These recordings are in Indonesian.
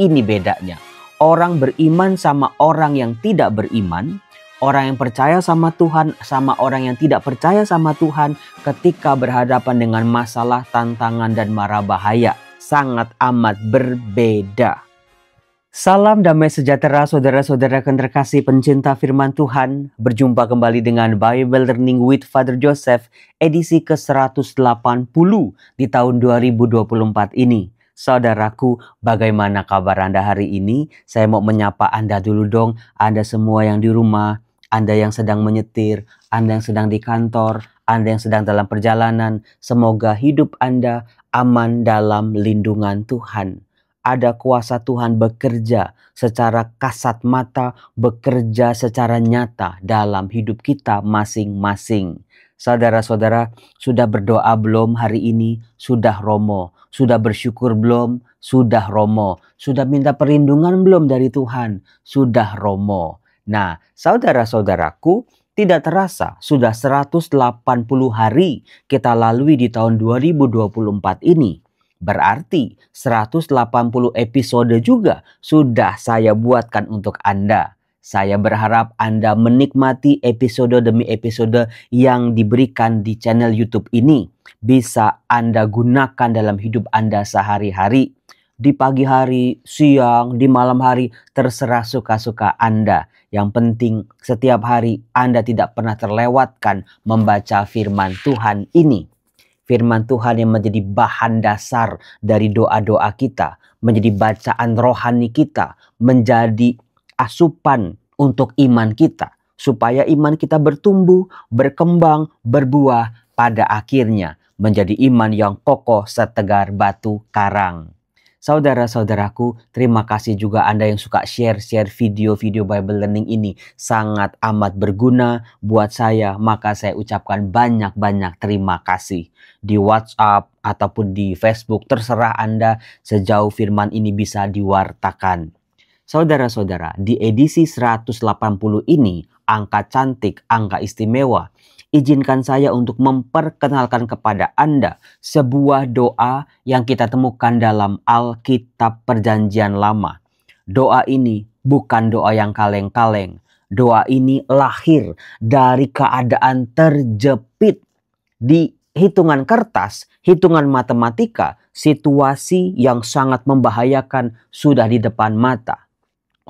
Ini bedanya. Orang beriman sama orang yang tidak beriman, orang yang percaya sama Tuhan sama orang yang tidak percaya sama Tuhan ketika berhadapan dengan masalah, tantangan, dan mara bahaya sangat amat berbeda. Salam damai sejahtera saudara-saudara terkasih pencinta firman Tuhan. Berjumpa kembali dengan Bible Learning with Father Joseph edisi ke-180 di tahun 2024 ini. Saudaraku, bagaimana kabar Anda hari ini? Saya mau menyapa Anda dulu dong. Anda semua yang di rumah, Anda yang sedang menyetir, Anda yang sedang di kantor, Anda yang sedang dalam perjalanan. Semoga hidup Anda aman dalam lindungan Tuhan. Ada kuasa Tuhan bekerja secara kasat mata, bekerja secara nyata dalam hidup kita masing-masing. Saudara-saudara, sudah berdoa belum hari ini? Sudah romo. Sudah bersyukur belum? Sudah romo. Sudah minta perlindungan belum dari Tuhan? Sudah romo. Nah, saudara-saudaraku, tidak terasa sudah 180 hari kita lalui di tahun 2024 ini. Berarti 180 episode juga sudah saya buatkan untuk Anda. Saya berharap Anda menikmati episode demi episode yang diberikan di channel YouTube ini. Bisa Anda gunakan dalam hidup Anda sehari-hari. Di pagi hari, siang, di malam hari, terserah suka-suka Anda. Yang penting setiap hari Anda tidak pernah terlewatkan membaca firman Tuhan ini. Firman Tuhan yang menjadi bahan dasar dari doa-doa kita, menjadi bacaan rohani kita, menjadi asupan untuk iman kita, supaya iman kita bertumbuh, berkembang, berbuah, pada akhirnya menjadi iman yang kokoh setegar batu karang. Saudara-saudaraku, terima kasih juga Anda yang suka share video-video Bible Learning ini. Sangat amat berguna buat saya, maka saya ucapkan banyak-banyak terima kasih. Di WhatsApp ataupun di Facebook, terserah Anda sejauh firman ini bisa diwartakan. Saudara-saudara, di edisi 180 ini, angka cantik, angka istimewa, izinkan saya untuk memperkenalkan kepada Anda sebuah doa yang kita temukan dalam Alkitab Perjanjian Lama. Doa ini bukan doa yang kaleng-kaleng. Doa ini lahir dari keadaan terjepit di hitungan kertas, hitungan matematika, situasi yang sangat membahayakan sudah di depan mata.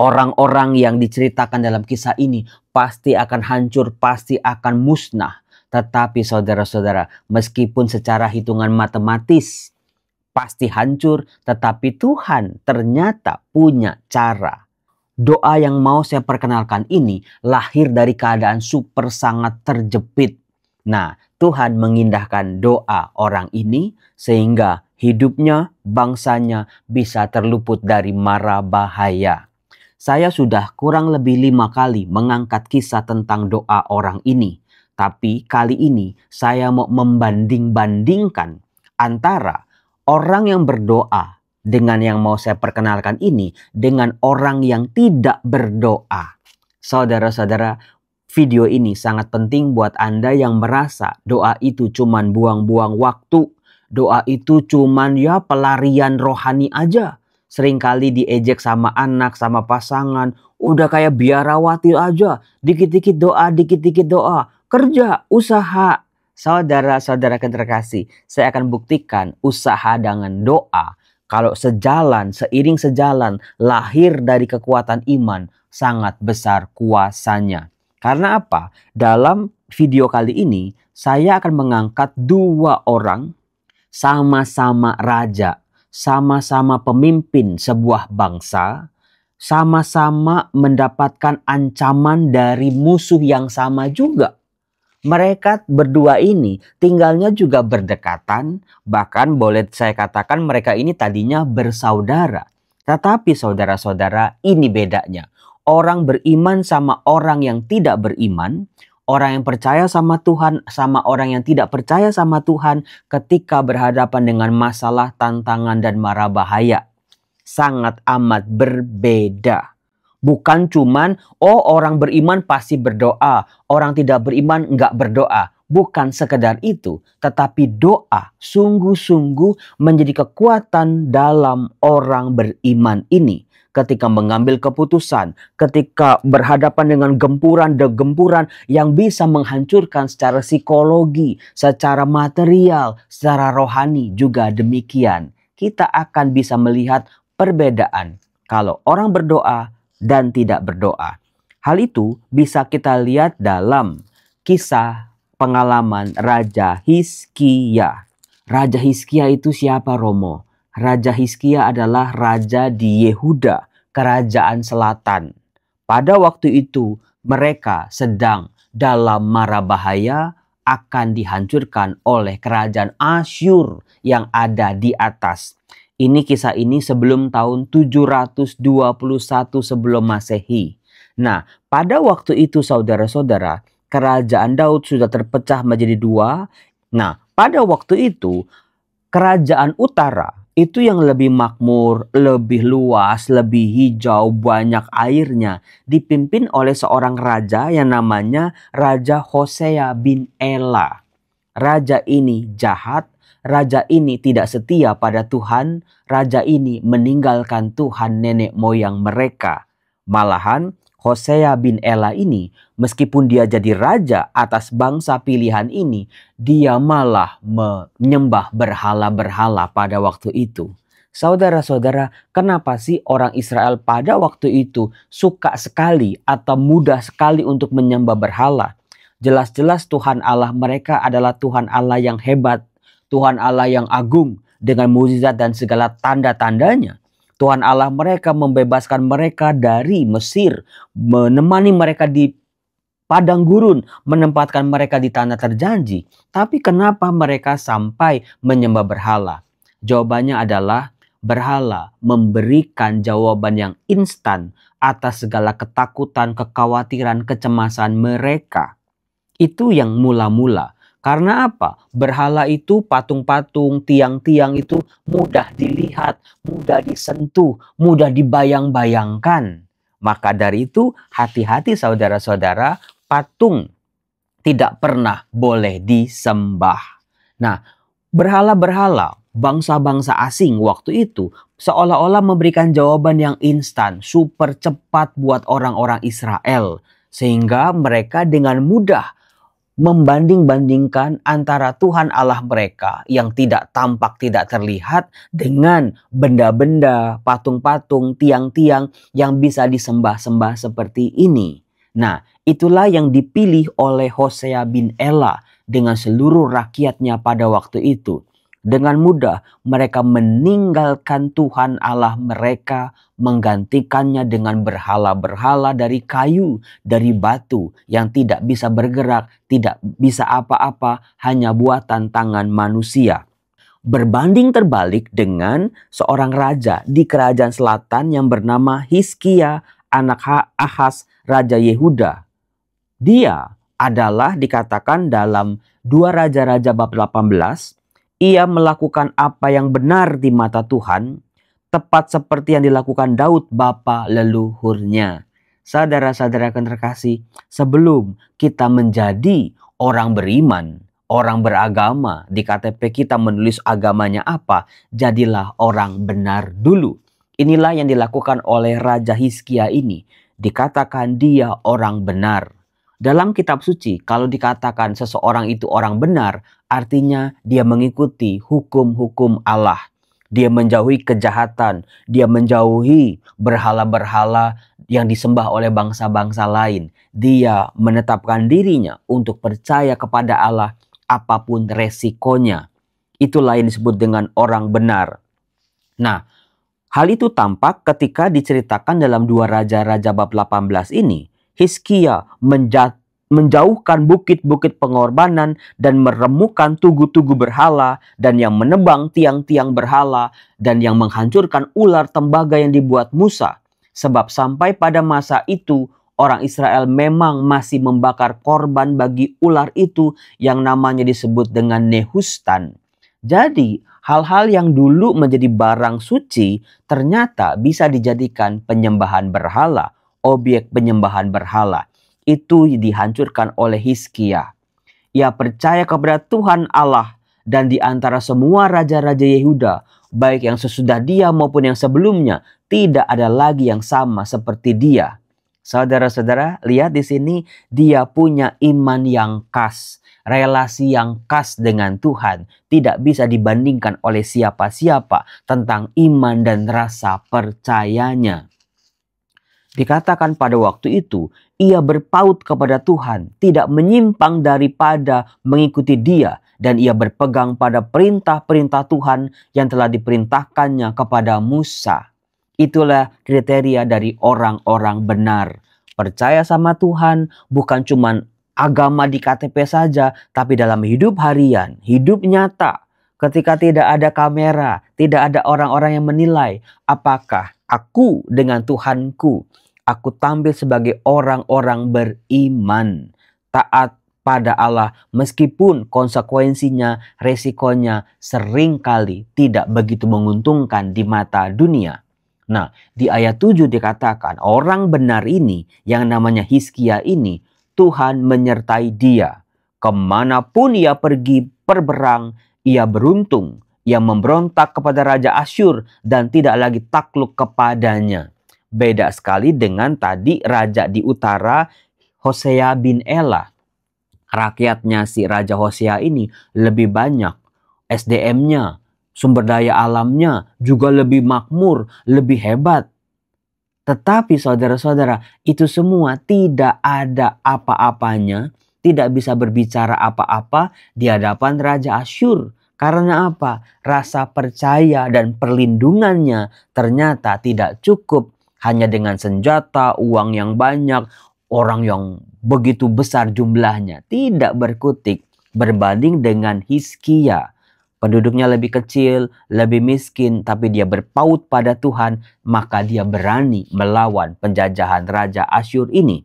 Orang-orang yang diceritakan dalam kisah ini pasti akan hancur, pasti akan musnah. Tetapi saudara-saudara, meskipun secara hitungan matematis pasti hancur, tetapi Tuhan ternyata punya cara. Doa yang mau saya perkenalkan ini lahir dari keadaan super sangat terjepit. Nah, Tuhan mengindahkan doa orang ini sehingga hidupnya, bangsanya bisa terluput dari mara bahaya. Saya sudah kurang lebih 5 kali mengangkat kisah tentang doa orang ini. Tapi kali ini saya mau membanding-bandingkan antara orang yang berdoa dengan yang mau saya perkenalkan ini dengan orang yang tidak berdoa. Saudara-saudara, video ini sangat penting buat Anda yang merasa doa itu cuman buang-buang waktu. Doa itu cuman ya pelarian rohani aja. Seringkali diejek sama anak, sama pasangan. Udah kayak biarawati aja. Dikit-dikit doa, dikit-dikit doa. Kerja, usaha. Saudara-saudara terkasih, saya akan buktikan usaha dengan doa. Kalau sejalan, seiring sejalan, lahir dari kekuatan iman, sangat besar kuasanya. Karena apa? Dalam video kali ini, saya akan mengangkat 2 orang sama-sama raja. Sama-sama pemimpin sebuah bangsa, sama-sama mendapatkan ancaman dari musuh yang sama juga. Mereka berdua ini tinggalnya juga berdekatan, bahkan boleh saya katakan mereka ini tadinya bersaudara. Tetapi saudara-saudara, ini bedanya. Orang beriman sama orang yang tidak beriman, orang yang percaya sama Tuhan sama orang yang tidak percaya sama Tuhan ketika berhadapan dengan masalah, tantangan, dan mara bahaya sangat amat berbeda. Bukan cuman, oh orang beriman pasti berdoa, orang tidak beriman enggak berdoa. Bukan sekedar itu, tetapi doa sungguh-sungguh menjadi kekuatan dalam orang beriman ini. Ketika mengambil keputusan, ketika berhadapan dengan gempuran yang bisa menghancurkan secara psikologi, secara material, secara rohani juga demikian. Kita akan bisa melihat perbedaan kalau orang berdoa dan tidak berdoa. Hal itu bisa kita lihat dalam kisah pengalaman Raja Hizkia. Raja Hizkia itu siapa, Romo? Raja Hizkia adalah raja di Yehuda, kerajaan selatan. Pada waktu itu mereka sedang dalam mara bahaya akan dihancurkan oleh kerajaan Asyur yang ada di atas. Kisah ini sebelum tahun 721 sebelum Masehi. Nah, pada waktu itu saudara-saudara, kerajaan Daud sudah terpecah menjadi dua. Nah, pada waktu itu kerajaan utara itu yang lebih makmur, lebih luas, lebih hijau, banyak airnya, dipimpin oleh seorang raja yang namanya Raja Hosea bin Ela. Raja ini jahat, raja ini tidak setia pada Tuhan, raja ini meninggalkan Tuhan nenek moyang mereka. Malahan Hosea bin Ela ini, meskipun dia jadi raja atas bangsa pilihan ini, dia malah menyembah berhala-berhala pada waktu itu. Saudara-saudara, kenapa sih orang Israel pada waktu itu suka sekali atau mudah sekali untuk menyembah berhala? Jelas-jelas Tuhan Allah mereka adalah Tuhan Allah yang hebat, Tuhan Allah yang agung dengan mukjizat dan segala tanda-tandanya. Tuhan Allah mereka membebaskan mereka dari Mesir, menemani mereka di padang gurun, menempatkan mereka di tanah terjanji. Tapi kenapa mereka sampai menyembah berhala? Jawabannya adalah berhala memberikan jawaban yang instan atas segala ketakutan, kekhawatiran, kecemasan mereka. Itu yang mula-mula. Karena apa? Berhala itu, patung-patung, tiang-tiang itu mudah dilihat, mudah disentuh, mudah dibayang-bayangkan. Maka dari itu, hati-hati saudara-saudara, patung tidak pernah boleh disembah. Nah, berhala-berhala, bangsa-bangsa asing waktu itu seolah-olah memberikan jawaban yang instan, super cepat buat orang-orang Israel. Sehingga mereka dengan mudah membanding-bandingkan antara Tuhan Allah mereka yang tidak tampak, tidak terlihat dengan benda-benda, patung-patung, tiang-tiang yang bisa disembah-sembah seperti ini. Nah, itulah yang dipilih oleh Hosea bin Ela dengan seluruh rakyatnya pada waktu itu. Dengan mudah mereka meninggalkan Tuhan Allah mereka, menggantikannya dengan berhala-berhala dari kayu, dari batu yang tidak bisa bergerak, tidak bisa apa-apa, hanya buatan tangan manusia. Berbanding terbalik dengan seorang raja di kerajaan selatan yang bernama Hizkia, anak Ahaz, raja Yehuda. Dia adalah dikatakan dalam 2 Raja-Raja bab 18, ia melakukan apa yang benar di mata Tuhan, tepat seperti yang dilakukan Daud bapa leluhurnya. Saudara-saudara yang terkasih, sebelum kita menjadi orang beriman, orang beragama, di KTP kita menulis agamanya apa, jadilah orang benar dulu. Inilah yang dilakukan oleh Raja Hizkia ini. Dikatakan dia orang benar. Dalam kitab suci, kalau dikatakan seseorang itu orang benar, artinya dia mengikuti hukum-hukum Allah. Dia menjauhi kejahatan, dia menjauhi berhala-berhala yang disembah oleh bangsa-bangsa lain. Dia menetapkan dirinya untuk percaya kepada Allah apapun resikonya. Itulah yang disebut dengan orang benar. Nah, hal itu tampak ketika diceritakan dalam 2 Raja-Raja bab 18 ini. Hizkia menjauhkan bukit-bukit pengorbanan dan meremukkan tugu-tugu berhala dan yang menebang tiang-tiang berhala dan yang menghancurkan ular tembaga yang dibuat Musa. Sebab sampai pada masa itu orang Israel memang masih membakar korban bagi ular itu yang namanya disebut dengan Nehustan. Jadi hal-hal yang dulu menjadi barang suci ternyata bisa dijadikan penyembahan berhala, objek penyembahan berhala. Itu dihancurkan oleh Hizkia. Ia percaya kepada Tuhan Allah, dan di antara semua raja-raja Yehuda, baik yang sesudah dia maupun yang sebelumnya, tidak ada lagi yang sama seperti dia. Saudara-saudara, lihat di sini, dia punya iman yang khas, relasi yang khas dengan Tuhan. Tidak bisa dibandingkan oleh siapa-siapa tentang iman dan rasa percayanya. Dikatakan pada waktu itu, ia berpaut kepada Tuhan, tidak menyimpang daripada mengikuti dia, dan ia berpegang pada perintah-perintah Tuhan yang telah diperintahkannya kepada Musa. Itulah kriteria dari orang-orang benar. Percaya sama Tuhan bukan cuma agama di KTP saja, tapi dalam hidup harian, hidup nyata. Ketika tidak ada kamera, tidak ada orang-orang yang menilai apakah aku dengan Tuhanku, aku tampil sebagai orang-orang beriman, taat pada Allah, meskipun konsekuensinya, resikonya seringkali tidak begitu menguntungkan di mata dunia. Nah, di ayat 7 dikatakan orang benar ini yang namanya Hizkia ini, Tuhan menyertai dia. Kemanapun ia pergi berperang, ia beruntung. Ia memberontak kepada Raja Asyur dan tidak lagi takluk kepadanya. Beda sekali dengan tadi raja di utara, Hosea bin Ela. Rakyatnya si Raja Hosea ini lebih banyak. SDM-nya, sumber daya alamnya juga lebih makmur, lebih hebat. Tetapi saudara-saudara, itu semua tidak ada apa-apanya, tidak bisa berbicara apa-apa di hadapan Raja Asyur. Karena apa? Rasa percaya dan perlindungannya ternyata tidak cukup hanya dengan senjata, uang yang banyak, orang yang begitu besar jumlahnya. Tidak berkutik berbanding dengan Hizkia. Penduduknya lebih kecil, lebih miskin, tapi dia berpaut pada Tuhan, maka dia berani melawan penjajahan Raja Asyur ini.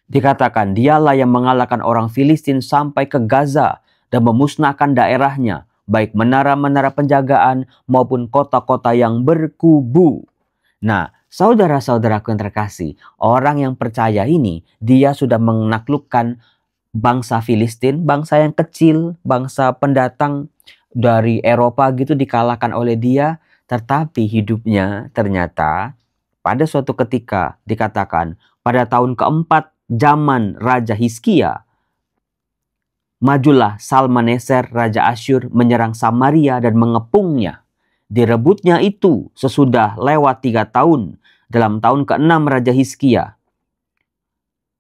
Dikatakan dialah yang mengalahkan orang Filistin sampai ke Gaza dan memusnahkan daerahnya, baik menara-menara penjagaan maupun kota-kota yang berkubu. Nah, saudara-saudaraku yang terkasih, orang yang percaya ini, dia sudah menaklukkan bangsa Filistin, bangsa yang kecil, bangsa pendatang dari Eropa gitu dikalahkan oleh dia. Tetapi hidupnya ternyata pada suatu ketika dikatakan pada tahun keempat zaman Raja Hizkia, majulah Salmaneser Raja Asyur menyerang Samaria dan mengepungnya. Direbutnya itu sesudah lewat 3 tahun. Dalam tahun ke-6 Raja Hizkia,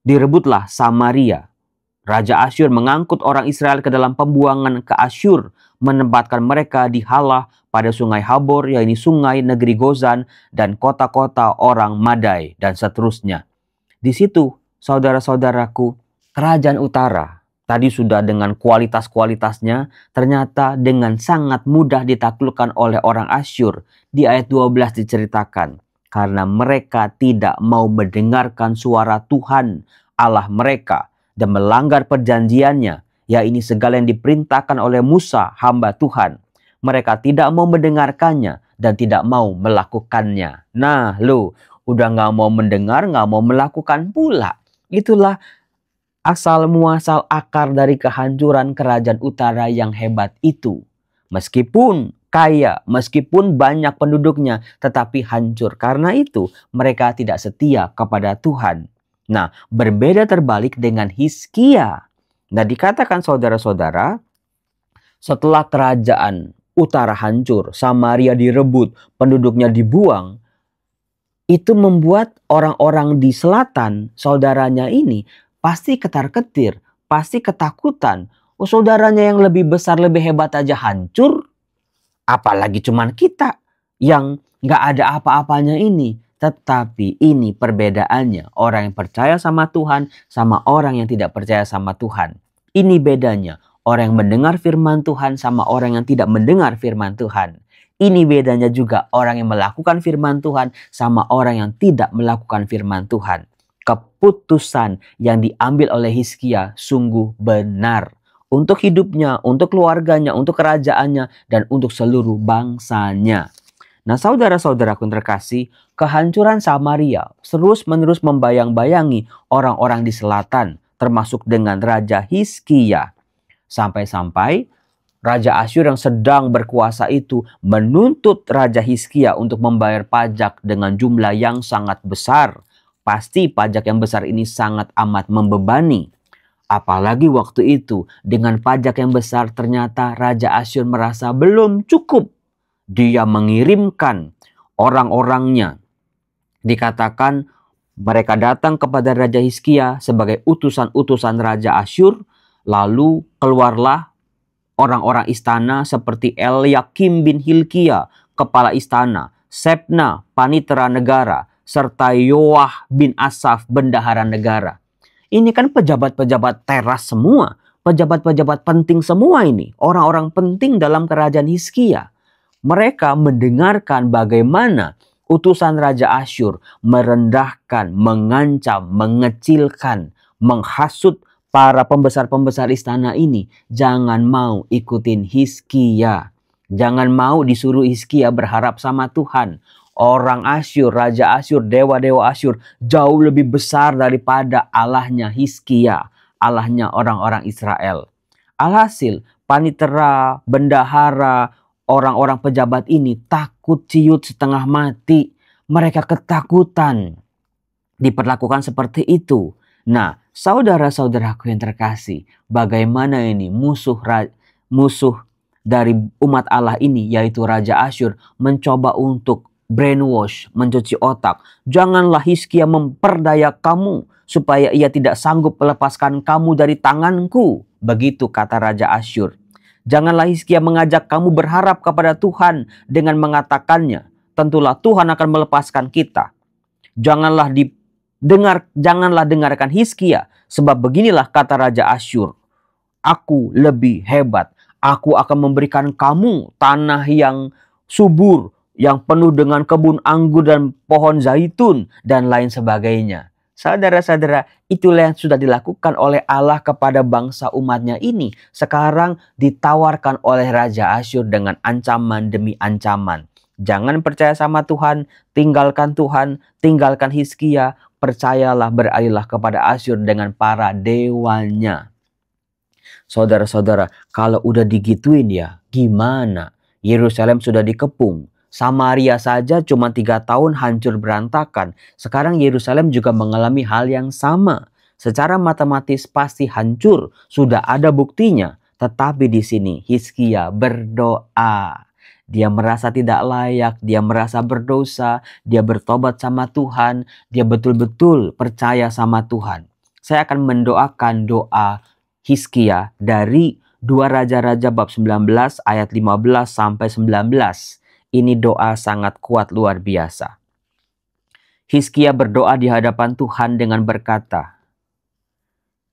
direbutlah Samaria. Raja Asyur mengangkut orang Israel ke dalam pembuangan ke Asyur, menempatkan mereka di Halah pada sungai Habor, yaitu sungai negeri Gozan, dan kota-kota orang Madai, dan seterusnya. Di situ, saudara-saudaraku, kerajaan utara tadi sudah dengan kualitas-kualitasnya, ternyata dengan sangat mudah ditaklukkan oleh orang Asyur. Di ayat 12 diceritakan, karena mereka tidak mau mendengarkan suara Tuhan Allah mereka dan melanggar perjanjiannya, yaitu segala yang diperintahkan oleh Musa hamba Tuhan. Mereka tidak mau mendengarkannya dan tidak mau melakukannya. Nah, udah gak mau mendengar, gak mau melakukan pula. Itulah asal muasal akar dari kehancuran kerajaan utara yang hebat itu. Meskipun kaya, meskipun banyak penduduknya, tetapi hancur. Karena itu mereka tidak setia kepada Tuhan. Nah, berbeda terbalik dengan Hizkia. Nah, dikatakan saudara-saudara, setelah kerajaan utara hancur, Samaria direbut, penduduknya dibuang, itu membuat orang-orang di selatan, saudaranya ini, pasti ketar-ketir, pasti ketakutan. Oh, saudaranya yang lebih besar, lebih hebat aja hancur. Apalagi cuman kita yang gak ada apa-apanya ini. Tetapi ini perbedaannya. Orang yang percaya sama Tuhan sama orang yang tidak percaya sama Tuhan. Ini bedanya. Orang yang mendengar firman Tuhan sama orang yang tidak mendengar firman Tuhan. Ini bedanya juga orang yang melakukan firman Tuhan sama orang yang tidak melakukan firman Tuhan. Keputusan yang diambil oleh Hizkia sungguh benar. Untuk hidupnya, untuk keluarganya, untuk kerajaannya, dan untuk seluruh bangsanya. Nah, saudara-saudaraku terkasih, kehancuran Samaria terus-menerus membayang-bayangi orang-orang di selatan, termasuk dengan Raja Hizkia. Sampai-sampai Raja Asyur yang sedang berkuasa itu menuntut Raja Hizkia untuk membayar pajak dengan jumlah yang sangat besar. Pasti pajak yang besar ini sangat amat membebani. Apalagi waktu itu dengan pajak yang besar ternyata Raja Asyur merasa belum cukup. Dia mengirimkan orang-orangnya. Dikatakan mereka datang kepada Raja Hizkia sebagai utusan-utusan Raja Asyur. Lalu keluarlah orang-orang istana seperti Eliakim bin Hilkia, kepala istana, Sebna, panitera negara, serta Yoah bin Asaf, bendahara negara. Ini kan pejabat-pejabat teras semua, pejabat-pejabat penting semua ini, orang-orang penting dalam kerajaan Hizkia. Mereka mendengarkan bagaimana utusan Raja Asyur merendahkan, mengancam, mengecilkan, menghasut para pembesar-pembesar istana ini. Jangan mau ikutin Hizkia. Jangan mau disuruh Hizkia berharap sama Tuhan. Orang Asyur, Raja Asyur, dewa-dewa Asyur jauh lebih besar daripada Allahnya Hizkia, Allahnya orang-orang Israel. Alhasil, panitera, bendahara, orang-orang pejabat ini takut ciut setengah mati. Mereka ketakutan diperlakukan seperti itu. Nah, saudara-saudaraku yang terkasih, bagaimana ini musuh dari umat Allah ini, yaitu Raja Asyur, mencoba untuk brainwash, mencuci otak. Janganlah Hizkia memperdaya kamu, supaya ia tidak sanggup melepaskan kamu dari tanganku. Begitu kata Raja Asyur. Janganlah Hizkia mengajak kamu berharap kepada Tuhan dengan mengatakannya, tentulah Tuhan akan melepaskan kita. Janganlah dengarkan Hizkia, sebab beginilah kata Raja Asyur. Aku lebih hebat. Aku akan memberikan kamu tanah yang subur, yang penuh dengan kebun anggur dan pohon zaitun, dan lain sebagainya. Saudara-saudara, itulah yang sudah dilakukan oleh Allah kepada bangsa umatnya ini. Sekarang ditawarkan oleh Raja Asyur dengan ancaman demi ancaman. Jangan percaya sama Tuhan, tinggalkan Hizkia. Percayalah, beralihlah kepada Asyur dengan para dewanya. Saudara-saudara, kalau udah digituin ya, gimana? Yerusalem sudah dikepung. Samaria saja cuma 3 tahun hancur berantakan. Sekarang Yerusalem juga mengalami hal yang sama. Secara matematis pasti hancur, sudah ada buktinya. Tetapi di sini Hizkia berdoa. Dia merasa tidak layak, dia merasa berdosa, dia bertobat sama Tuhan, dia betul-betul percaya sama Tuhan. Saya akan mendoakan doa Hizkia dari 2 Raja-Raja bab 19 ayat 15 sampai 19. Ini doa sangat kuat luar biasa. Hizkia berdoa di hadapan Tuhan dengan berkata,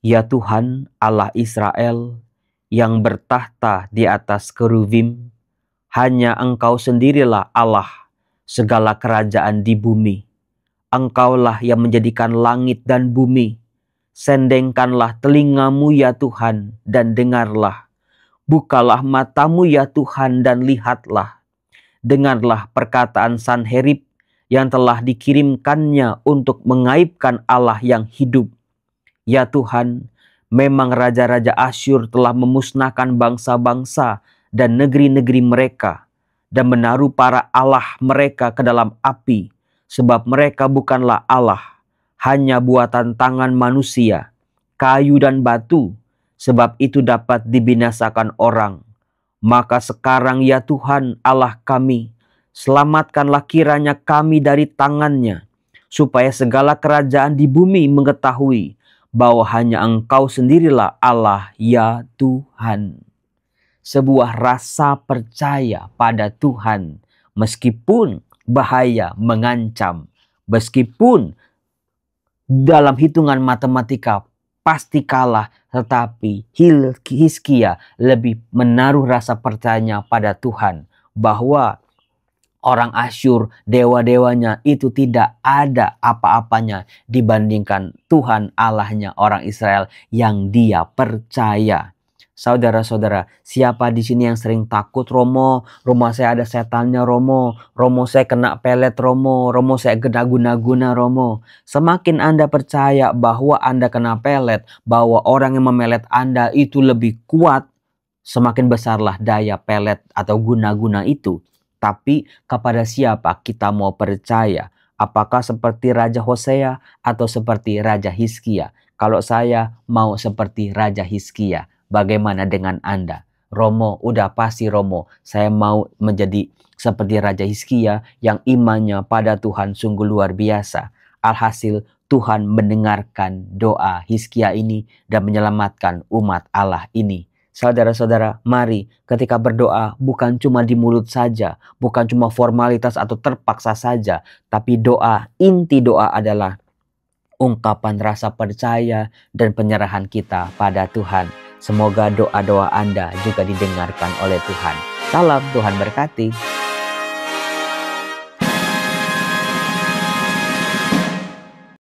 "Ya Tuhan Allah Israel yang bertahta di atas kerubim, hanya Engkau sendirilah Allah segala kerajaan di bumi. Engkaulah yang menjadikan langit dan bumi. Sendengkanlah telingamu ya Tuhan dan dengarlah. Bukalah matamu ya Tuhan dan lihatlah. Dengarlah perkataan Sanherib yang telah dikirimkannya untuk mengaibkan Allah yang hidup. Ya Tuhan, memang raja-raja Asyur telah memusnahkan bangsa-bangsa dan negeri-negeri mereka, dan menaruh para Allah mereka ke dalam api, sebab mereka bukanlah Allah, hanya buatan tangan manusia, kayu dan batu, sebab itu dapat dibinasakan orang. Maka sekarang ya Tuhan Allah kami, selamatkanlah kiranya kami dari tangannya, supaya segala kerajaan di bumi mengetahui bahwa hanya Engkau sendirilah Allah ya Tuhan." Sebuah rasa percaya pada Tuhan meskipun bahaya mengancam, meskipun dalam hitungan matematika pasti kalah, tetapi Hizkia lebih menaruh rasa percayanya pada Tuhan bahwa orang Asyur, dewa-dewanya itu tidak ada apa-apanya dibandingkan Tuhan Allahnya orang Israel yang dia percaya. Saudara-saudara, siapa di sini yang sering takut, Romo? Rumah saya ada setannya, Romo. Romo saya kena pelet, Romo. Romo saya kena guna-guna, Romo. Semakin Anda percaya bahwa Anda kena pelet, bahwa orang yang memelet Anda itu lebih kuat, semakin besarlah daya pelet atau guna-guna itu. Tapi kepada siapa kita mau percaya? Apakah seperti Raja Hosea atau seperti Raja Hizkia? Kalau saya mau seperti Raja Hizkia. Bagaimana dengan Anda? Romo, udah pasti Romo. Saya mau menjadi seperti Raja Hizkia yang imannya pada Tuhan sungguh luar biasa. Alhasil Tuhan mendengarkan doa Hizkia ini dan menyelamatkan umat Allah ini. Saudara-saudara, mari ketika berdoa bukan cuma di mulut saja, bukan cuma formalitas atau terpaksa saja, tapi doa, inti doa adalah ungkapan rasa percaya dan penyerahan kita pada Tuhan. Semoga doa-doa Anda juga didengarkan oleh Tuhan. Salam, Tuhan berkati.